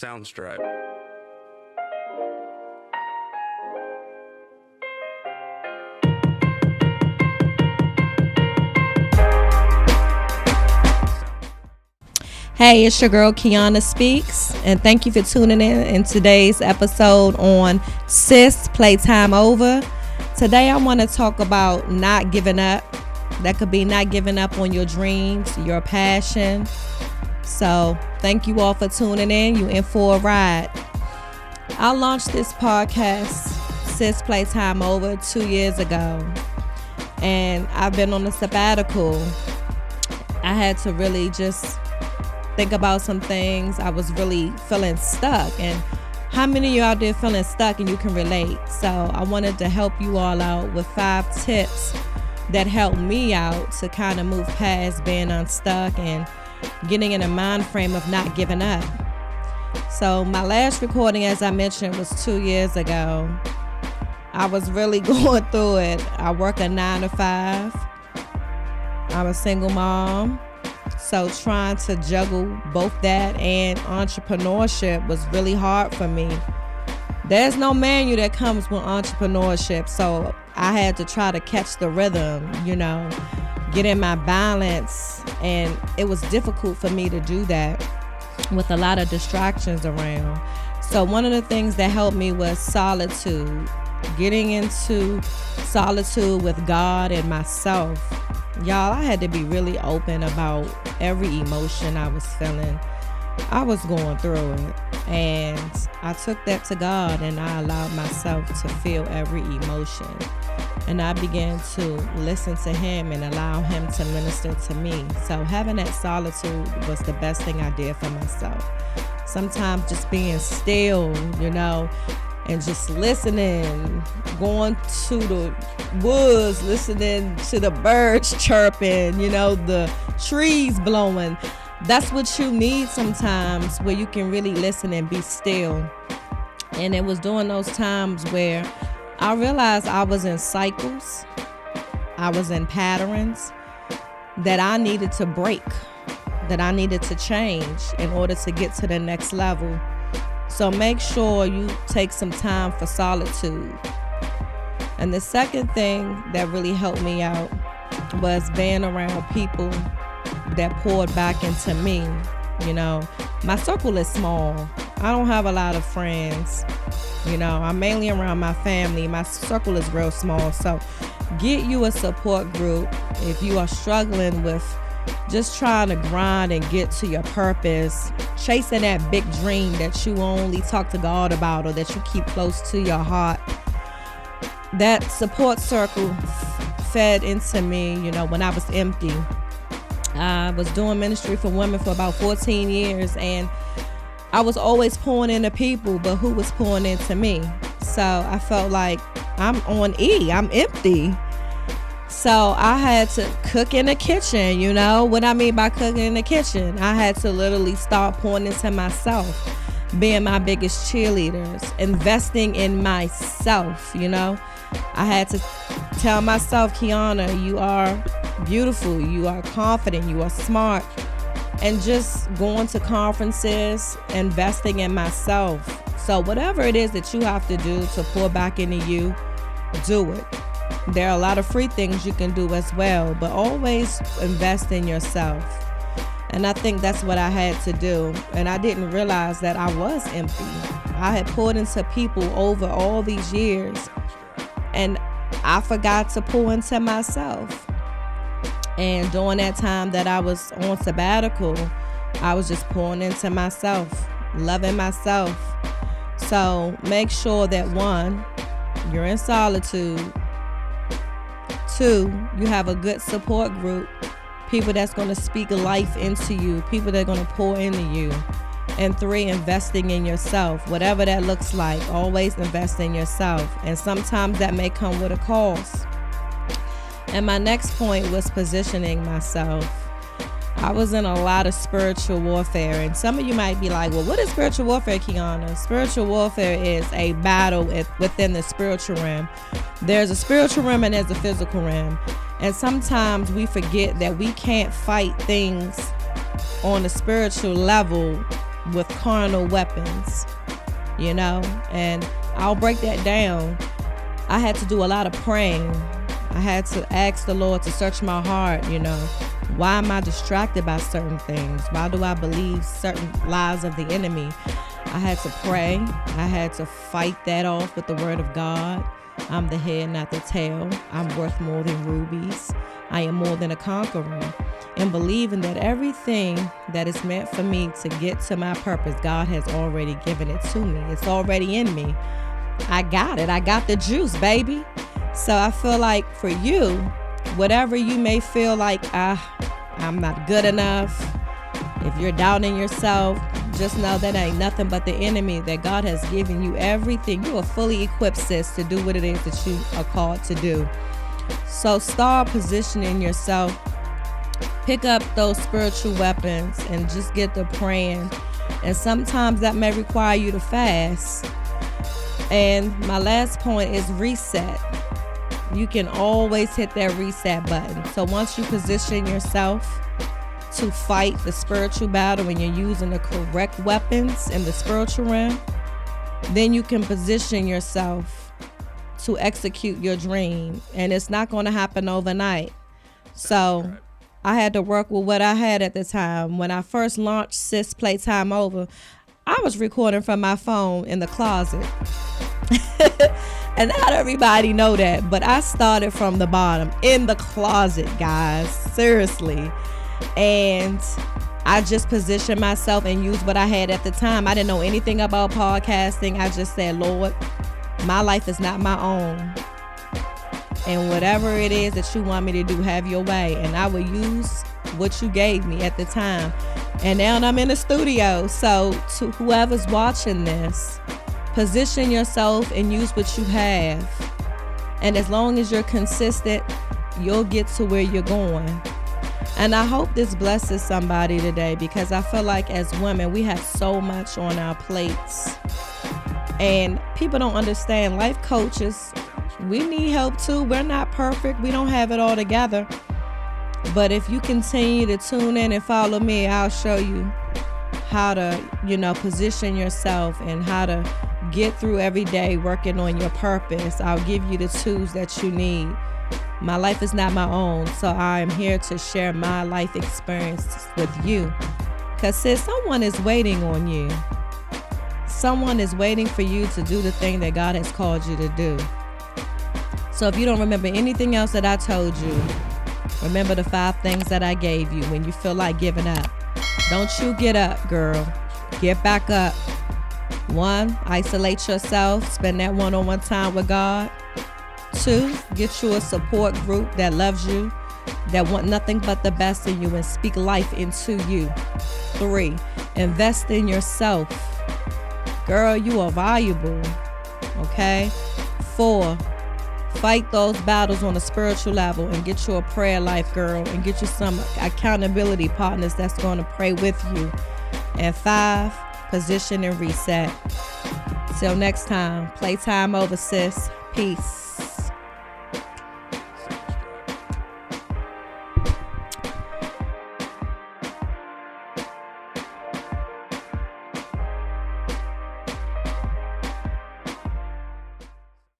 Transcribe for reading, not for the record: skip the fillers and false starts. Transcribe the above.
Soundstripe. Hey, it's your girl Keona Speaks, and thank you for tuning in today's episode on Sis Playtime Over. Today I want to talk about not giving up. That could be not giving up on your dreams, your passion. So thank you all for tuning in. You in for a ride. I launched this podcast, Sis Playtime Over, 2 years ago, and I've been on a sabbatical. I had to really just think about some things. I was really feeling stuck, and how many of you out there feeling stuck and you can relate? So I wanted to help you all out with 5 tips that helped me out to kind of move past being unstuck and getting in a mind frame of not giving up. So my last recording, as I mentioned, was 2 years ago. I was really going through it. I work a 9 to 5. I'm a single mom. So trying to juggle both that and entrepreneurship was really hard for me. There's no manual that comes with entrepreneurship, so I had to try to catch the rhythm, get in my balance, and it was difficult for me to do that with a lot of distractions around. So one of the things that helped me was solitude, getting into solitude with God and myself. Y'all, I had to be really open about every emotion I was feeling. I was going through it, and I took that to God, and I allowed myself to feel every emotion. And I began to listen to Him and allow Him to minister to me. So having that solitude was the best thing I did for myself. Sometimes just being still, and just listening, going to the woods, listening to the birds chirping, the trees blowing. That's what you need sometimes, where you can really listen and be still. And it was during those times where I realized I was in cycles, I was in patterns that I needed to break, that I needed to change in order to get to the next level. So make sure you take some time for solitude. And the second thing that really helped me out was being around people that poured back into me. My circle is small. I don't have a lot of friends. I'm mainly around my family. My circle is real small. So get you a support group if you are struggling with just trying to grind and get to your purpose, chasing that big dream that you only talk to God about or that you keep close to your heart. That support circle fed into me, when I was empty. I was doing ministry for women for about 14 years, and I was always pouring into people, but who was pouring into me? So I felt like I'm on E, I'm empty. So I had to cook in the kitchen, What I mean by cooking in the kitchen, I had to literally start pouring into myself, being my biggest cheerleaders, investing in myself, I had to tell myself, Keona, you are beautiful, you are confident, you are smart, and just going to conferences, investing in myself. So whatever it is that you have to do to pour back into you, do it. There are a lot of free things you can do as well, but always invest in yourself. And I think that's what I had to do. And I didn't realize that I was empty. I had poured into people over all these years, and I forgot to pour into myself. And during that time that I was on sabbatical, I was just pouring into myself, loving myself. So make sure that 1, you're in solitude. 2, you have a good support group, people that's going to speak life into you, people that are going to pour into you. And 3, investing in yourself, whatever that looks like. Always invest in yourself, and sometimes that may come with a cost. And my next point was positioning myself. I was in a lot of spiritual warfare, and some of you might be like, well, what is spiritual warfare, Keona? Spiritual warfare is a battle within the spiritual realm. There's a spiritual realm and there's a physical realm. And sometimes we forget that we can't fight things on a spiritual level with carnal weapons, you know, and I'll break that down. I had to do a lot of praying. I had to ask the Lord to search my heart, you know. Why am I distracted by certain things? Why do I believe certain lies of the enemy? I had to pray. I had to fight that off with the word of God. I'm the head, not the tail. I'm worth more than rubies. I am more than a conqueror. And believing that everything that is meant for me to get to my purpose, God has already given it to me. It's already in me. I got it. I got the juice, baby. So I feel like for you, whatever you may feel like, I'm not good enough. If you're doubting yourself, just know that ain't nothing but the enemy, that God has given you everything. You are fully equipped, sis, to do what it is that you are called to do. So start positioning yourself. Pick up those spiritual weapons and just get to praying. And sometimes that may require you to fast. And my last point is reset. You can always hit that reset button. So once you position yourself to fight the spiritual battle and you're using the correct weapons in the spiritual realm, then you can position yourself to execute your dream. And it's not going to happen overnight. So I had to work with what I had at the time. When I first launched Sis Playtime Over, I was recording from my phone in the closet. And not everybody know that, but I started from the bottom, in the closet, guys, seriously. And I just positioned myself and used what I had at the time. I didn't know anything about podcasting. I just said, Lord, my life is not my own. And whatever it is that you want me to do, have your way. And I will use what you gave me at the time. And now I'm in the studio. So to whoever's watching this, position yourself and use what you have. And as long as you're consistent, you'll get to where you're going. And I hope this blesses somebody today, because I feel like as women, we have so much on our plates. And people don't understand. Life coaches, we need help too. We're not perfect. We don't have it all together. But if you continue to tune in and follow me, I'll show you how to, position yourself and how to get through every day working on your purpose. I'll give you the tools that you need. My life is not my own, so I am here to share my life experience with you. Because sis, someone is waiting on you. Someone is waiting for you to do the thing that God has called you to do. So if you don't remember anything else that I told you, remember the 5 things that I gave you when you feel like giving up. Don't you get up, girl. Get back up. 1, isolate yourself. Spend that one-on-one time with God. 2, get you a support group that loves you, that want nothing but the best in you and speak life into you. 3, invest in yourself. Girl, you are valuable. Okay? 4, fight those battles on a spiritual level and get you a prayer life, girl, and get you some accountability partners that's going to pray with you. And 5, position and reset. Till next time, playtime over, sis. Peace.